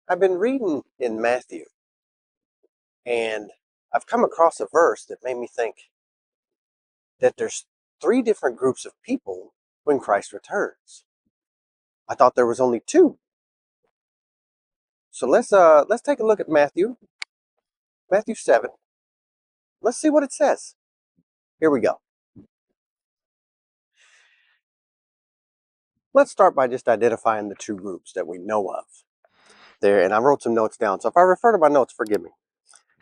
I've been reading in Matthew, and I've come across a verse that made me think that there's three different groups of people when Christ returns. I thought there was only two. So let's take a look at Matthew 7. Let's see what it says. Here we go. Let's start by just identifying the two groups that we know of. There, and I wrote some notes down. So if I refer to my notes, forgive me.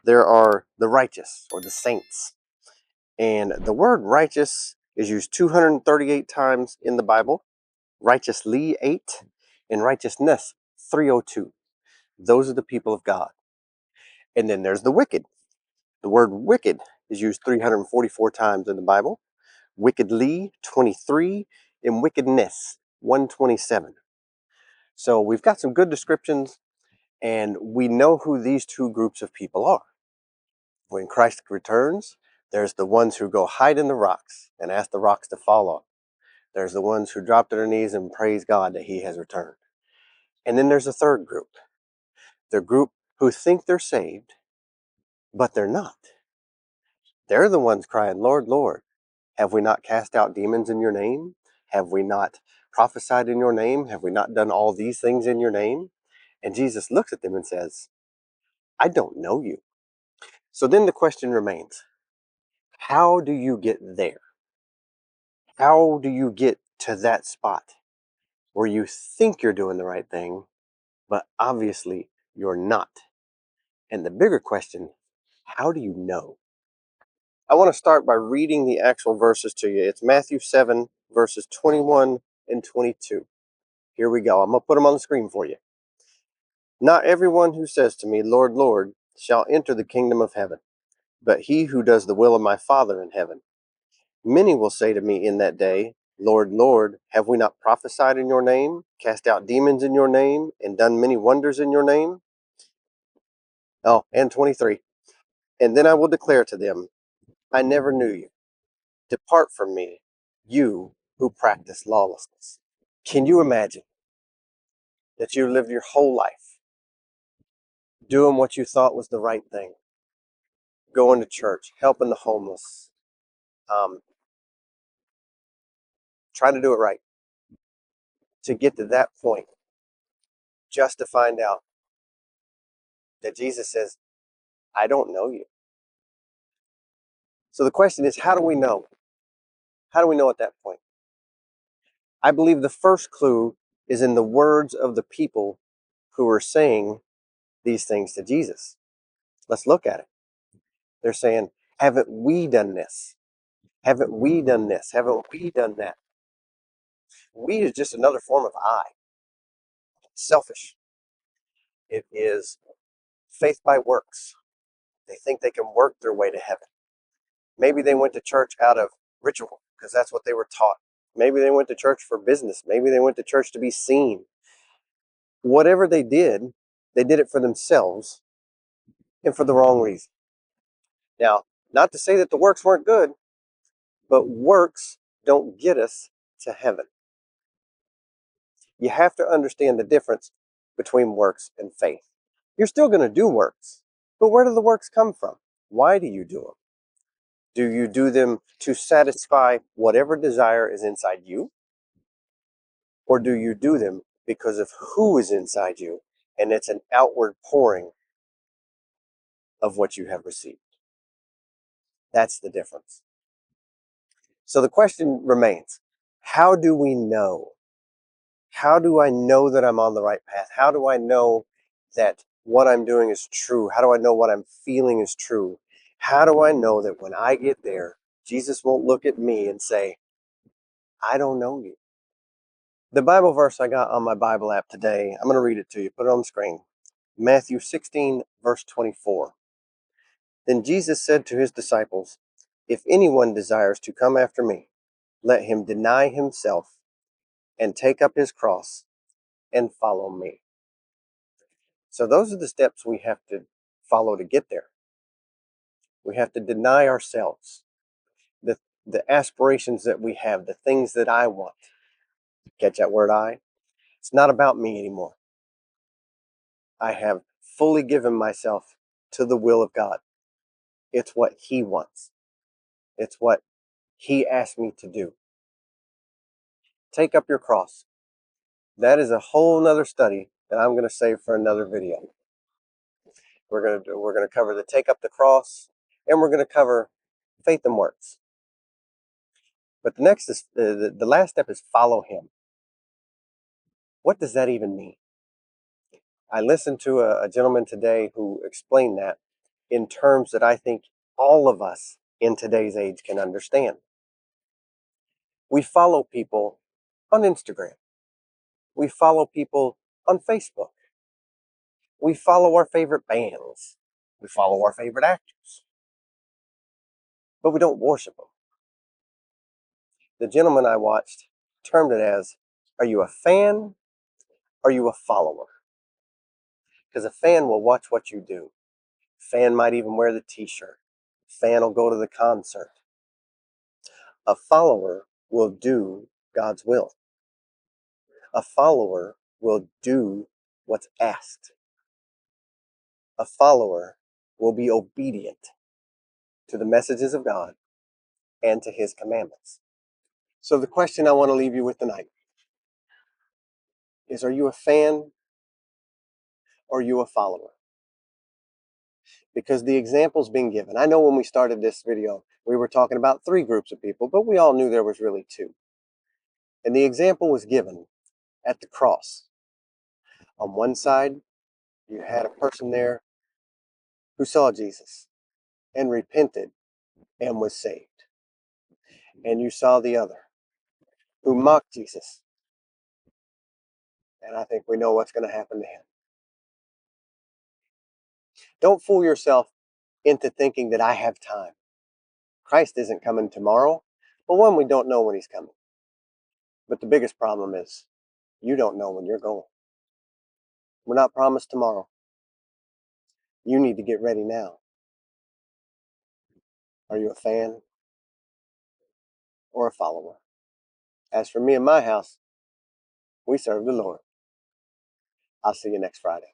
There are the righteous or the saints. And the word righteous is used 238 times in the Bible. Righteously 8, and righteousness 302. Those are the people of God. And then there's the wicked. The word wicked is used 344 times in the Bible. Wickedly 23, and wickedness 127. So we've got some good descriptions, and we know who these two groups of people are. When Christ returns, there's the ones who go hide in the rocks and ask the rocks to fall on. There's the ones who drop to their knees and praise God that he has returned. And then there's a third group. The group who think they're saved, but they're not. They're the ones crying, Lord, Lord, have we not cast out demons in your name? Have we not prophesied in your name? Have we not done all these things in your name? And Jesus looks at them and says, I don't know you. So then the question remains, how do you get there? How do you get to that spot where you think you're doing the right thing, but obviously you're not? And the bigger question, how do you know? I want to start by reading the actual verses to you. It's Matthew 7, verses 21 and 22. Here we go. I'm going to put them on the screen for you. Not everyone who says to me, Lord, Lord, shall enter the kingdom of heaven, but he who does the will of my Father in heaven. Many will say to me in that day, Lord, Lord, have we not prophesied in your name, cast out demons in your name, and done many wonders in your name? Oh, and 23. And then I will declare to them, I never knew you. Depart from me, you who practice lawlessness. Can you imagine that you lived your whole life doing what you thought was the right thing, going to church, helping the homeless, um, trying to do it right, to get to that point, just to find out that Jesus says, I don't know you. So the question is, how do we know? How do we know at that point? I believe the first clue is in the words of the people who are saying these things to Jesus. Let's look at it. They're saying, haven't we done this? Haven't we done this? Haven't we done that? We is just another form of I. It's selfish. It is faith by works. They think they can work their way to heaven. Maybe they went to church out of ritual because that's what they were taught. Maybe they went to church for business. Maybe they went to church to be seen. Whatever they did it for themselves and for the wrong reason. Now, not to say that the works weren't good, but works don't get us to heaven. You have to understand the difference between works and faith. You're still going to do works, but where do the works come from? Why do you do them? Do you do them to satisfy whatever desire is inside you? Or do you do them because of who is inside you? And it's an outward pouring of what you have received. That's the difference. So the question remains, how do we know? How do I know that I'm on the right path? How do I know that what I'm doing is true? How do I know what I'm feeling is true? How do I know that when I get there, Jesus won't look at me and say, I don't know you? The Bible verse I got on my Bible app today, I'm going to read it to you. Put it on the screen. Matthew 16, verse 24. Then Jesus said to his disciples, if anyone desires to come after me, let him deny himself and take up his cross and follow me. So those are the steps we have to follow to get there. We have to deny ourselves, the, the aspirations that we have, the things that I want. Catch that word I? It's not about me anymore. I have fully given myself to the will of God. It's what He wants. It's what He asked me to do. Take up your cross. That is a whole nother study that I'm going to save for another video. We're going to cover the take up the cross, and we're going to cover faith and works. But the next is the last step is follow Him. What does that even mean? I listened to a gentleman today who explained that in terms that I think all of us in today's age can understand. We follow people on Instagram. We follow people on Facebook. We follow our favorite bands. We follow our favorite actors. But we don't worship them. The gentleman I watched termed it as, are you a fan? Or are you a follower? Because a fan will watch what you do. A fan might even wear the t-shirt. A fan will go to the concert. A follower will do God's will. A follower will do what's asked. A follower will be obedient to the messages of God and to His commandments. So the question I want to leave you with tonight is, are you a fan or are you a follower? Because the example's being given. I know when we started this video, we were talking about 3 groups of people, but we all knew there was really 2. And the example was given at the cross. On one side, you had a person there who saw Jesus and repented and was saved. And you saw the other who mocked Jesus. And I think we know what's going to happen to him. Don't fool yourself into thinking that I have time. Christ isn't coming tomorrow. Well, one, we don't know when He's coming. But the biggest problem is you don't know when you're going. We're not promised tomorrow. You need to get ready now. Are you a fan or a follower? As for me and my house, we serve the Lord. I'll see you next Friday.